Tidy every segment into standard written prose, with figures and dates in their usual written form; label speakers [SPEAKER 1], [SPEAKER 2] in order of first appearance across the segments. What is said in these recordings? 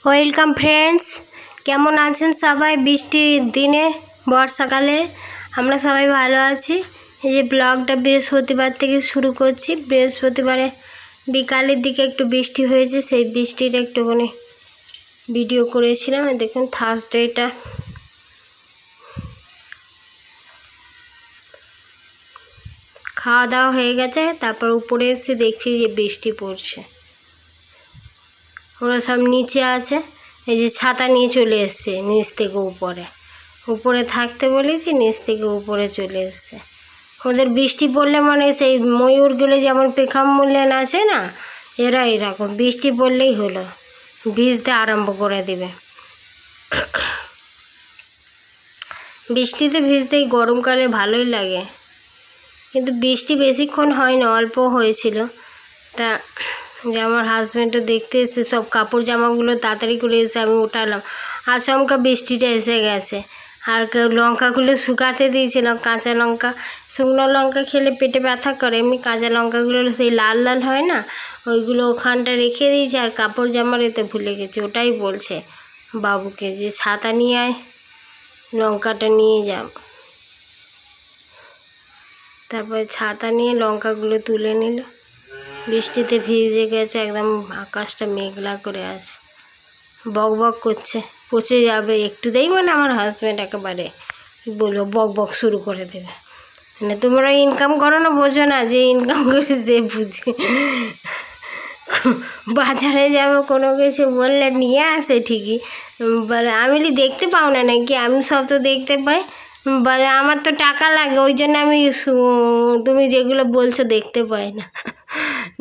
[SPEAKER 1] Welcome friends, কেমন আছেন সবাই? বৃষ্টির দিনে বর্ষাকালে আমরা সবাই ভালো আছি। এই যে ব্লগটা বৃহস্পতিবার থেকে শুরু করছি। বৃহস্পতিবারে বিকালের দিকে একটু বৃষ্টি হয়েছে, সেই বৃষ্টির একটুখানি ভিডিও করেছিলাম। দেখুন থার্সডেটা খাওয়া দাওয়া হয়ে গেছে, তারপর উপরে এসে দেখছি যে বৃষ্টি পড়ছে। ওরা সব নিচে আছে, এই যে ছাতা নিয়ে চলে এসছে নিচ থেকে উপরে থাকতে বলেছি, নিচ থেকে উপরে চলে এসছে। ওদের বৃষ্টি পড়লে মানে সেই ময়ূরগুলো যেমন পেখম মূল্যান আছে না, এরা এরকম বৃষ্টি পড়লেই হলো, ভিজতে আরম্ভ করে দেবে। বৃষ্টিতে ভিজতেই গরমকালে ভালোই লাগে, কিন্তু বৃষ্টি বেশিক্ষণ হয়নি, অল্প হয়েছিল। তা যে আমার হাজব্যান্ডও দেখতে এসে সব কাপড় জামাগুলো তাড়াতাড়ি করে এসে আমি উঠালাম। আচমকা বৃষ্টিটা এসে গেছে। আর লঙ্কাগুলো শুকাতে দিয়েছিলাম, কাঁচা লঙ্কা। শুকনো লঙ্কা খেলে পেটে ব্যথা করে, এমনি কাঁচা লঙ্কাগুলো সেই লাল লাল হয় না, ওইগুলো ওখানটা রেখে দিয়েছি। আর কাপড় জামার এতে ভুলে গেছি, ওটাই বলছে বাবুকে যে ছাতা নিয়ে আয়, লঙ্কাটা নিয়ে যাব। তারপরে ছাতা নিয়ে লঙ্কাগুলো তুলে নিল। বৃষ্টিতে ভিজে গেছে, একদম আকাশটা মেঘলা করে আছে, বক বক করছে, পচে যাবে একটুতেই। মানে আমার হাজব্যান্ড একেবারে বলবো বক বক শুরু করে দেবে। মানে তোমরা ইনকাম করো না, বোঝো না যে ইনকাম করে সে বুঝে। বাজারে যাবো কোনো কিছু বললে নিয়ে আসে ঠিকই, বলে আমি দেখতে পাও না নাকি? আমি সব তো দেখতে পাই। বলে আমার তো টাকা লাগে, ওই জন্য আমি তুমি যেগুলো বলছো দেখতে পাই না।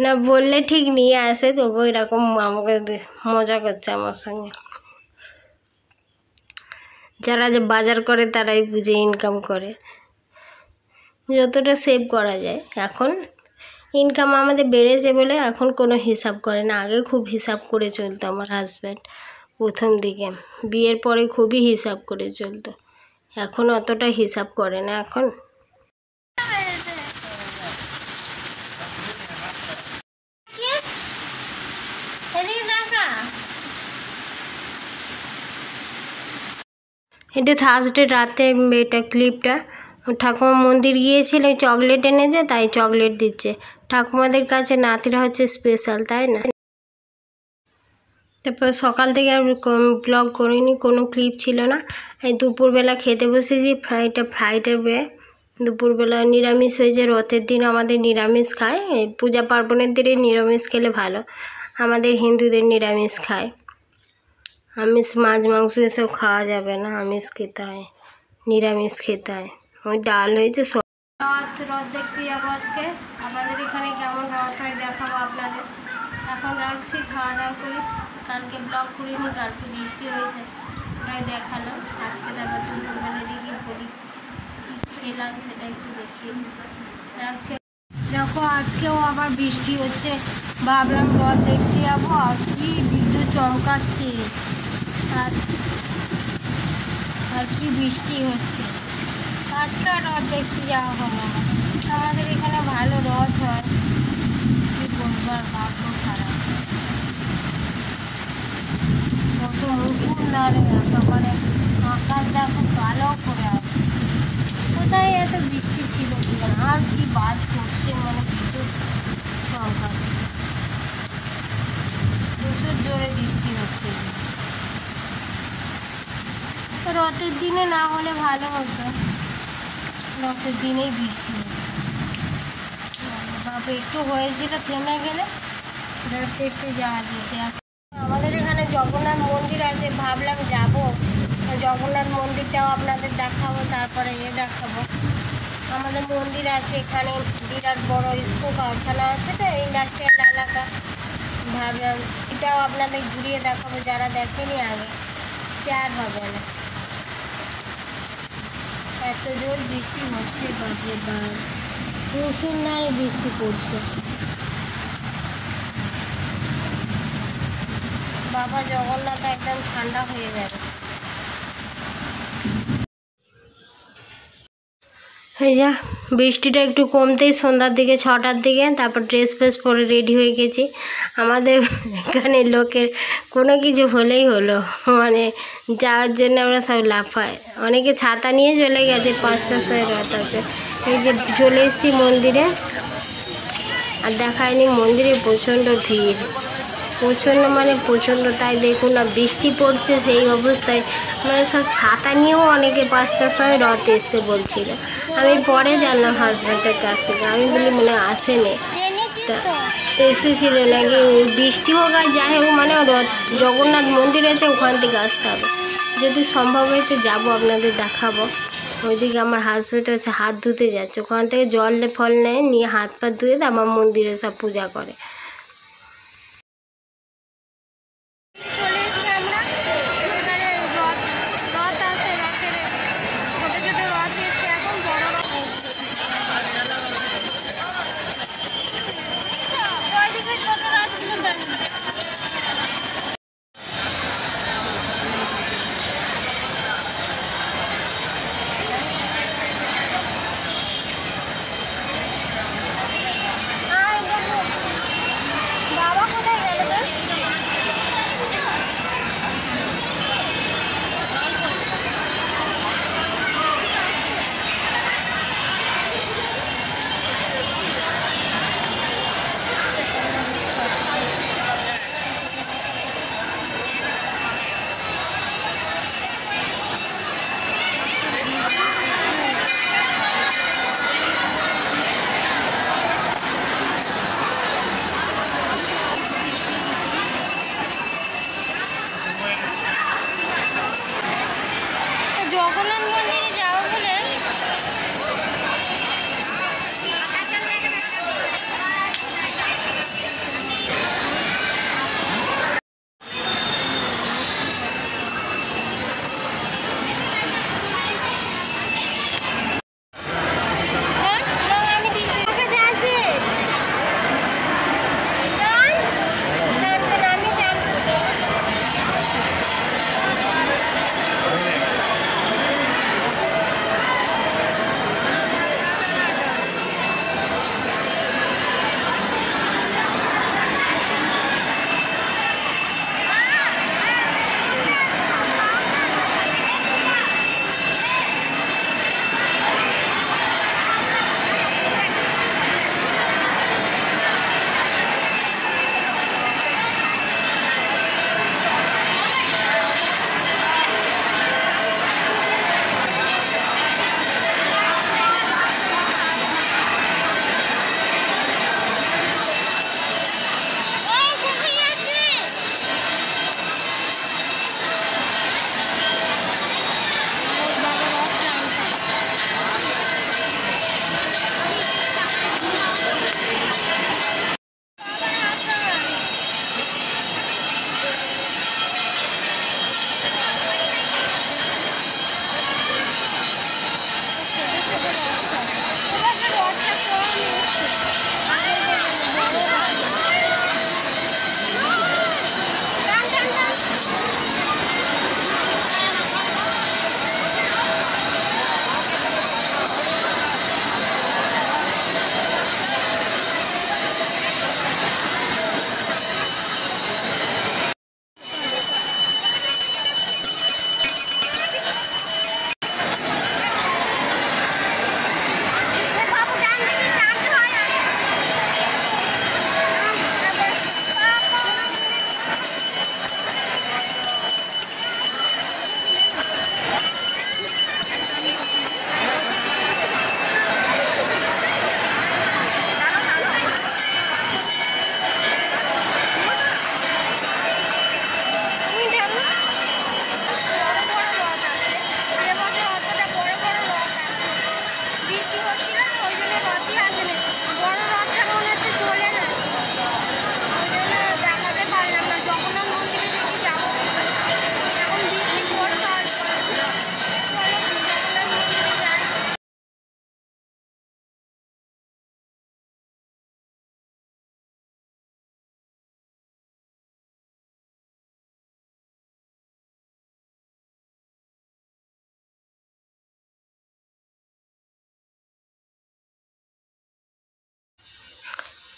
[SPEAKER 1] না বললে ঠিক নিয়ে আসে, তবু এরকম আমাকে মজা করছে আমার সঙ্গে। যারা যে বাজার করে তারাই বুঝে ইনকাম করে, যতটা সেভ করা যায়। এখন ইনকাম আমাদের বেড়েছে বলে এখন কোনো হিসাব করে না, আগে খুব হিসাব করে চলতো আমার হাজব্যান্ড। প্রথম দিকে বিয়ের পরে খুবই হিসাব করে চলতো, এখন অতটা হিসাব করে না। এখন এটা থার্সডে রাতে এটা ক্লিপটা। ঠাকুমা মন্দির গিয়েছিল, চকলেট এনেছে, তাই চকলেট দিচ্ছে। ঠাকুমাদের কাছে নাতিরা হচ্ছে স্পেশাল, তাই না? তারপর সকাল থেকে আর ব্লগ করিনি, কোনো ক্লিপ ছিল না। এই দুপুরবেলা খেতে বসেছি, ফ্রাইডের বেলা। দুপুরবেলা নিরামিষ হয়েছে, রথের দিন আমাদের নিরামিষ খায়। এই পূজা পার্বণের দিনে নিরামিষ খেলে ভালো, আমাদের হিন্দুদের নিরামিষ খায়। আমিষ মাছ মাংস এসব খাওয়া যাবে না, আমিষ খেতে হয়, নিরামিষ খেতে হয়। ওই ডাল হয়েছে। রথ দেখতে যাবো আজকে, আমাদের এখানে কেমন রথ হয় দেখাবো আপনাদের। এখন রাখছি, খাওয়া দাওয়া করি। কালকে ব্লগ করিনি, কালকে বৃষ্টি হয়েছে, ওটাই দেখালাম। আজকে তারপর দুপুরবেলা দিকে বলি কী খেলাম সেটা একটু দেখিয়ে রাখছি। দেখো আজকেও আবার বৃষ্টি হচ্ছে, ভাবলাম রথ দেখতে যাবো, আর কি বিদ্যুৎ চমকাচ্ছে, আর কি বৃষ্টি হচ্ছে। আজকে আর রথ দেখতে যাওয়া হলো না। আমাদের এখানে ভালো রথ হয়, কি বলবো, আর ভাগ্য খারাপ। কত মুকুল দাঁড়ে, একেবারে আকাশ দেখো কালো করে আছে। কোথায় এত বৃষ্টি ছিল কি, আর কি বাজ করছে, মানে বিদ্যুৎ চমকাচ্ছে, প্রচুর জোরে বৃষ্টি হচ্ছে। রথের দিনে না হলে ভালো হতো, রথের দিনেই বৃষ্টি হচ্ছে। বাবা একটু হয়েছিল, থেমে গেলে রথ দেখতে যাওয়া যেতে। আমাদের এখানে জগন্নাথ মন্দির আছে, ভাবলাম যাব, জগন্নাথ মন্দিরটাও আপনাদের দেখাবো, তারপরে দেখাবো। আমাদের মন্দির আছে এখানে, বিরাট বড় ইস্কো কারখানা আছে তো, ইন্ডাস্ট্রিয়াল এলাকা। ভাবলাম এটাও আপনাদের ঘুরিয়ে দেখাবো, যারা দেখেনি আগে, শেয়ার হবে না। এত জোর বৃষ্টি হচ্ছে, বাপরে বাপ, মুষলধারে বৃষ্টি পড়ছে। বাবা জগন্নাথ একদম ঠান্ডা হয়ে যাবে। এই যা বৃষ্টিটা একটু কমতেই সন্ধ্যার দিকে 6টার দিকে তারপর ড্রেস ফ্রেস পরে রেডি হয়ে গেছি। আমাদের এখানে লোকের কোনো কিছু হলেই হলো, মানে যাওয়ার জন্য আমরা সব লাফাই। অনেকে ছাতা নিয়ে চলে গেছে, 5টার সময় রথ আছে। এই যে চলে এসেছি মন্দিরে, আর দেখায়নি মন্দিরে প্রচণ্ড ভিড়, প্রচণ্ড মানে প্রচণ্ড। তাই দেখুন না, বৃষ্টি পড়ছে সেই অবস্থায়, মানে সব ছাতা নিয়েও অনেকে 5টার সময় রথ এসছে বলছিল। আমি পরে জানলাম হাজব্যান্ডের কাছ থেকে, আমি বলি মনে আসেনি, তা এসেছিল নাকি। বৃষ্টি হোক আর যাই হোক, মানে রথ জগন্নাথ মন্দির আছে, ওখান থেকে আসতে হবে। যদি সম্ভব হয় তো যাবো, আপনাদের দেখাবো। ওইদিকে আমার হাজব্যান্ড হচ্ছে হাত ধুতে যাচ্ছে, ওখান থেকে জল ফল নেয়, নিয়ে হাত পা ধুয়ে আমার মন্দিরে সব পূজা করে।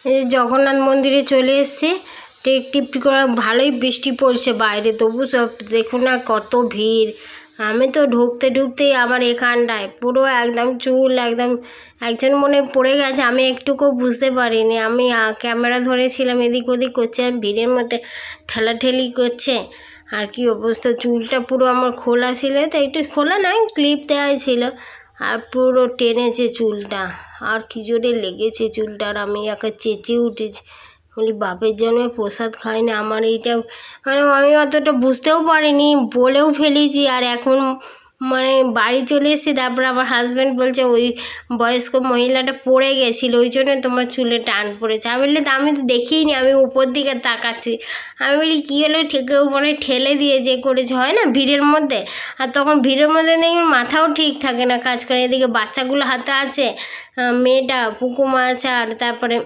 [SPEAKER 1] এই যে জগন্নাথ মন্দিরে চলে এসছে, টিপ করে ভালোই বৃষ্টি পড়ছে বাইরে, তবু সব দেখুন না কত ভিড়। আমি তো ঢুকতেই আমার এখানটায় পুরো একদম চুল একদম একজন মনে পড়ে গেছে, আমি একটুকু বুঝতে পারিনি। আমি ক্যামেরা ধরেছিলাম, এদিক ওদিক করছে, আমি ভিড়ের মধ্যে ঠেলাঠেলি করছে। আর কি অবস্থা, চুলটা পুরো আমার খোলা ছিল, তো একটু খোলা নাই, ক্লিপ দেওয়াই ছিল, আর পুরো টেনেছে চুলটা, আর কি জোরে লেগেছে চুলটা। আর আমি একা চেঁচিয়ে উঠেছি, বলি বাপের জন্মে প্রসাদ খাই না। আমার এইটা মানে আমি অতটা বুঝতেও পারিনি, বলেও ফেলেছি। আর এখন মানে বাড়ি চলে এসেছি, তারপর আমার হাজব্যান্ড বলছে ওই বয়স্ক মহিলাটা পড়ে গেছিলো, ওই জন্য তোমার চুলে টান পড়েছে। আমি বললি আমি তো দেখিইনি, আমি উপর দিকে তাকাচ্ছি। আমি বলি কী হলো, কেউ মনে ঠেলে দিয়ে যে করেছে, হয় না ভিড়ের মধ্যে। আর তখন ভিড়ের মধ্যে নেই, মাথাও ঠিক থাকে না কাজ করে, এদিকে বাচ্চাগুলো হাতে আছে, মেয়েটা পুকুমা আছে, আর তারপরে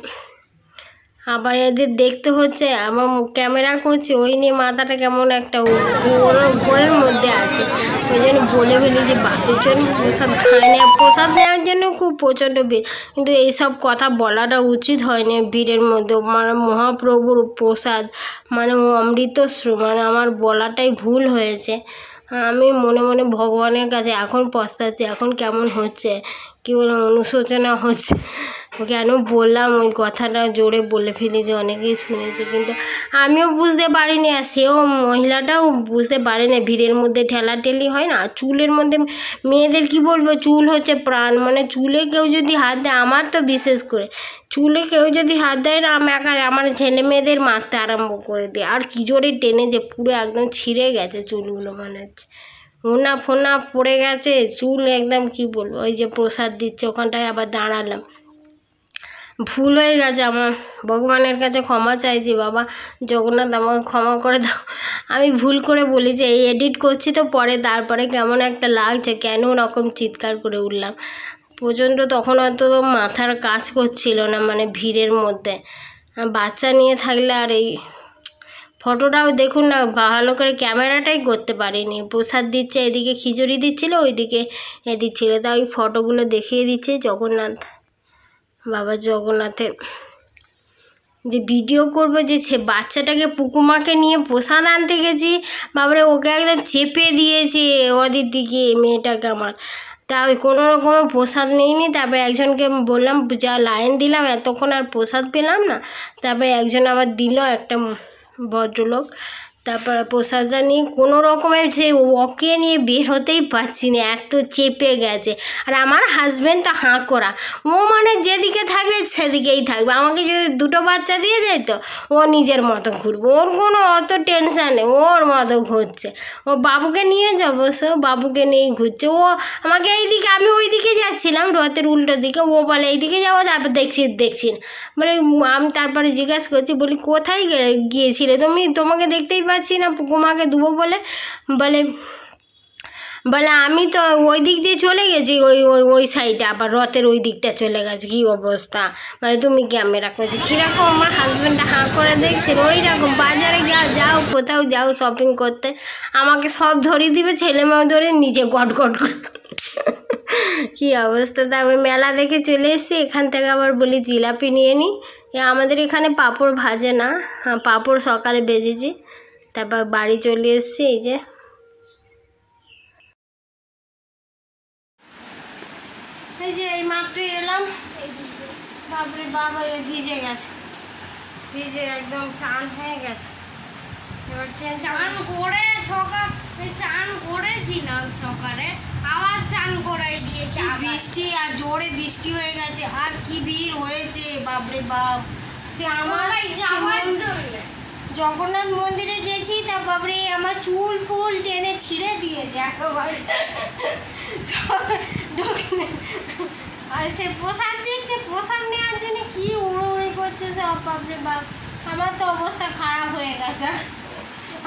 [SPEAKER 1] আবার এদের দেখতে হচ্ছে, আমার ক্যামেরা করছে, ওই নিয়ে মাথাটা কেমন একটা ঘোরের মধ্যে আছে। ওই জন্য বলে ফেলি যে বাপের জন্য প্রসাদ খায় না। প্রসাদ নেওয়ার জন্য খুব প্রচণ্ড ভিড়, কিন্তু এইসব কথা বলাটা উচিত হয়নি ভিড়ের মধ্যে। মানে মহাপ্রভুর প্রসাদ মানে অমৃত, মানে আমার বলাটাই ভুল হয়েছে। আমি মনে মনে ভগবানের কাছে এখন পস্তাচ্ছি, এখন কেমন হচ্ছে, কী বলে অনুশোচনা হচ্ছে, কেন বললাম ওই কথাটা, জোরে বলে ফেলি যে অনেকেই শুনেছে, কিন্তু আমিও বুঝতে পারিনি, আর সেও মহিলাটাও বুঝতে পারেনি। ভিড়ের মধ্যে ঠেলাঠেলি হয় না, চুলের মধ্যে মেয়েদের কি বলবো, চুল হচ্ছে প্রাণ। মানে চুলে কেউ যদি হাত দেয়, আমার তো বিশেষ করে চুলে কেউ যদি হাত দেয় না, আমি আমার ছেলে মেয়েদের মারতে আরম্ভ করে দিই। আর কি জোরে টেনেছে, পুরো একদম ছিঁড়ে গেছে চুলগুলো, মনে হচ্ছে ওনা ফোনা পড়ে গেছে চুল একদম। কি বলবো, ওই যে প্রসাদ দিচ্ছে ওখানটায় আবার দাঁড়ালাম, ভুল হয়ে গেছে আমার, ভগবানের কাছে ক্ষমা চাইছি, বাবা জগন্নাথ আমাকে ক্ষমা করে দাও। আমি ভুল করে বলেছি, এই এডিট করছি তো পরে, তারপরে কেমন একটা লাগছে, কেন ওরকম চিৎকার করে উঠলাম প্রচণ্ড। তখন অত মাথার কাজ করছিল না, মানে ভিড়ের মধ্যে বাচ্চা নিয়ে থাকলে। আর এই ফটোটাও দেখুন না, ভালো করে ক্যামেরাটাই করতে পারিনি। প্রসাদ দিচ্ছে, এদিকে খিচুড়ি দিচ্ছিল, ওইদিকে দিচ্ছিল, তা ওই ফটোগুলো দেখিয়ে দিচ্ছে জগন্নাথ, বাবা জগন্নাথের যে ভিডিও করবো, যে বাচ্চাটাকে পুকুমাকে নিয়ে প্রসাদ আনতে গেছি, বাবারে ওকে একদম চেপে দিয়েছে ওদের দিকে, মেয়েটাকে আমার। তা ওই কোনো রকম প্রসাদ নিইনি। তারপরে একজনকে বললাম, যা লাইন দিলাম এতক্ষণ আর প্রসাদ পেলাম না, তারপরে একজন আবার দিল, একটা ভদ্রলোক। তারপর প্রসাদটা নিয়ে কোনো রকমের যে ওকে নিয়ে বের হতেই পারছি না, এত চেপে গেছে। আর আমার হাজব্যান্ড তো হাঁ করা, ও মানে যেদিকে থাকবে সেদিকেই থাকবে। আমাকে যদি দুটো বাচ্চা দিয়ে যায় তো ও নিজের মতো ঘুরবে, ওর কোনো অত টেনশান নেই, ওর মতো ঘুরছে। ও বাবুকে নিয়ে যাবো, সে বাবুকে নিয়েই ঘুরছে। ও আমাকে এইদিকে, আমি ওই দিকে যাচ্ছিলাম রথের উল্টো দিকে, ও বলে এইদিকে যাবো, তারপর দেখছি মানে আমি তারপরে জিজ্ঞাসা করছি, বলি কোথায় গিয়েছিলে তুমি, তোমাকে দেখতেই পাচ্ছি না পুকুমাকে দেবো বলে। বলে আমি তো ওই দিক দিয়ে চলে গেছি, ওই সাইডে, আবার রথের ওই দিকটা চলে গেছে। কী অবস্থা, মানে তুমি ক্যামেরা করছি কীরকম। আমার হাজব্যান্ডটা হাঁ করে দেখছেন, ওই রকম বাজারে যাও কোথাও যাও শপিং করতে, আমাকে সব ধরিয়ে দিবে, ছেলে মেয়েও ধরে নিজে গট করে। কী অবস্থা। তারপর মেলা দেখে চলে এসেছি, এখান থেকে আবার বলি জিলাপি নিয়ে নিই। আমাদের এখানে পাঁপড় ভাজে না, পাঁপড় সকালে ভেজেছি। তারপর বাড়ি চলে এসেছি, এই যে এই মাত্র এলাম, বাপরে বাবা ভিজে গেছে, ভিজে একদম চান হয়ে গেছে। এবার
[SPEAKER 2] চান করে স্নান করেছিলাম সকালে, আবার স্নান করাই দিয়েছে।
[SPEAKER 1] বৃষ্টি আর জোরে বৃষ্টি হয়ে গেছে, আর কি ভিড় হয়েছে বাপরে বাপ। সে আমার জগন্নাথ মন্দিরে গেছি, তা বাপরে আমার চুল ফুল টেনে ছিঁড়ে দিয়েছে একেবারে। আর সে প্রসাদ দিচ্ছে, প্রসাদ নেওয়ার জন্য কি উড়োউড়ি করছে সব, বাপরে বাপ। আমার তো অবস্থা খারাপ হয়ে গেছে।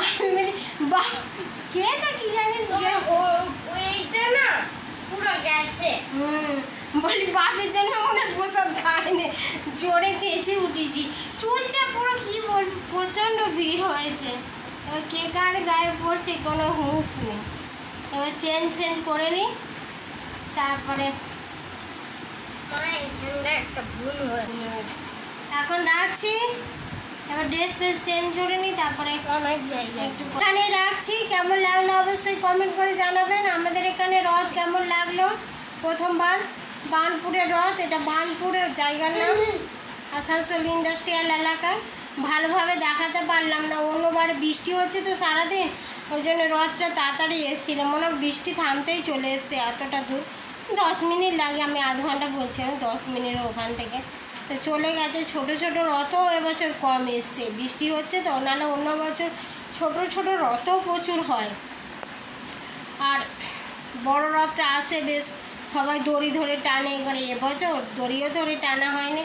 [SPEAKER 1] আমি বলি বাহ, কে তা কি জানি
[SPEAKER 2] ওইটা না পুরো গেছে।
[SPEAKER 1] বলি বাপের জন্য মনে প্রসাদ খায়নি, জোরে চেঁচে উঠেছি। চুলটা পুরো কি বল, প্রচণ্ড ভিড় হয়েছে। এবার কে কার গায়ে পড়ছে কোনো হুঁশ নেই। এবার চেঞ্জ ফেঞ্জ করে নিই, তারপরে
[SPEAKER 2] একটা ভুল হয়েছে।
[SPEAKER 1] এখন রাখছি, এবার ড্রেস ফ্রেস চেঞ্জ করে নিই, তারপরে একটু এখানে রাখছি। কেমন লাগলো অবশ্যই কমেন্ট করে জানাবেন। আমাদের এখানে রথ কেমন লাগলো, প্রথমবার বার্নপুরের রথ, এটা বার্নপুরের জায়গার নাম, আসানসোল ইন্ডাস্ট্রিয়াল এলাকায়। ভালোভাবে দেখাতে পারলাম না, অন্যবার বৃষ্টি হচ্ছে তো সারাদিন, ওই জন্য রথটা তাড়াতাড়ি এসেছিলো, মনে হয় বৃষ্টি থামতেই চলে এসছে। এতটা দূর 10 মিনিট লাগে, আমি আধ ঘন্টা বলছিলাম 10 মিনিট ওখান থেকে, তো চলে গেছে। ছোট ছোট রথও এবছর কম এসছে, বৃষ্টি হচ্ছে তো, নাহলে অন্য বছর ছোট ছোট রথও প্রচুর হয়। আর বড় রথটা আসে বেশ, সবাই দড়ি ধরে টানে করে, এবছর দড়িও ধরে টানা হয়নি।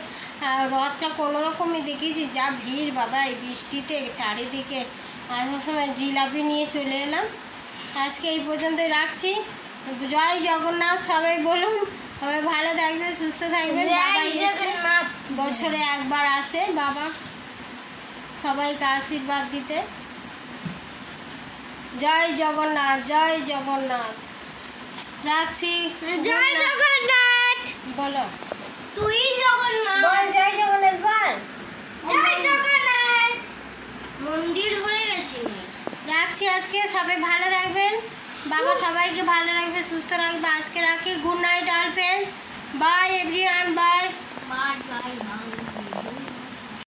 [SPEAKER 1] রথটা কোনো রকমই দেখেছি, যা ভিড় বাবা এই বৃষ্টিতে চারিদিকে। আসার সময় জিলাপি নিয়ে চলে এলাম। আজকে এই পর্যন্তই রাখছি। জয় জগন্নাথ, সবাই বলুন, সবাই ভালো থাকবে, সুস্থ থাকবেন। বাবা এসে বছরে একবার আসে বাবা সবাইকে আশীর্বাদ দিতে। জয় জগন্নাথ, জয় জগন্নাথ, রাখছি।
[SPEAKER 2] জয় জগন্নাথ।
[SPEAKER 1] বলো,
[SPEAKER 2] তুই জগন্নাথ
[SPEAKER 1] বল জয় জগন্নাথ, বল
[SPEAKER 2] জয় জগন্নাথ। মন্দির হয়ে গেছে।
[SPEAKER 1] রাখছি আজকে, সবাই ভালো থাকবেন, বাবা সবাইকে ভালো রাখবে, সুস্থ রাখবে। আজকে রাখি, good night all friends, by everyone, bye
[SPEAKER 2] bye bye bye.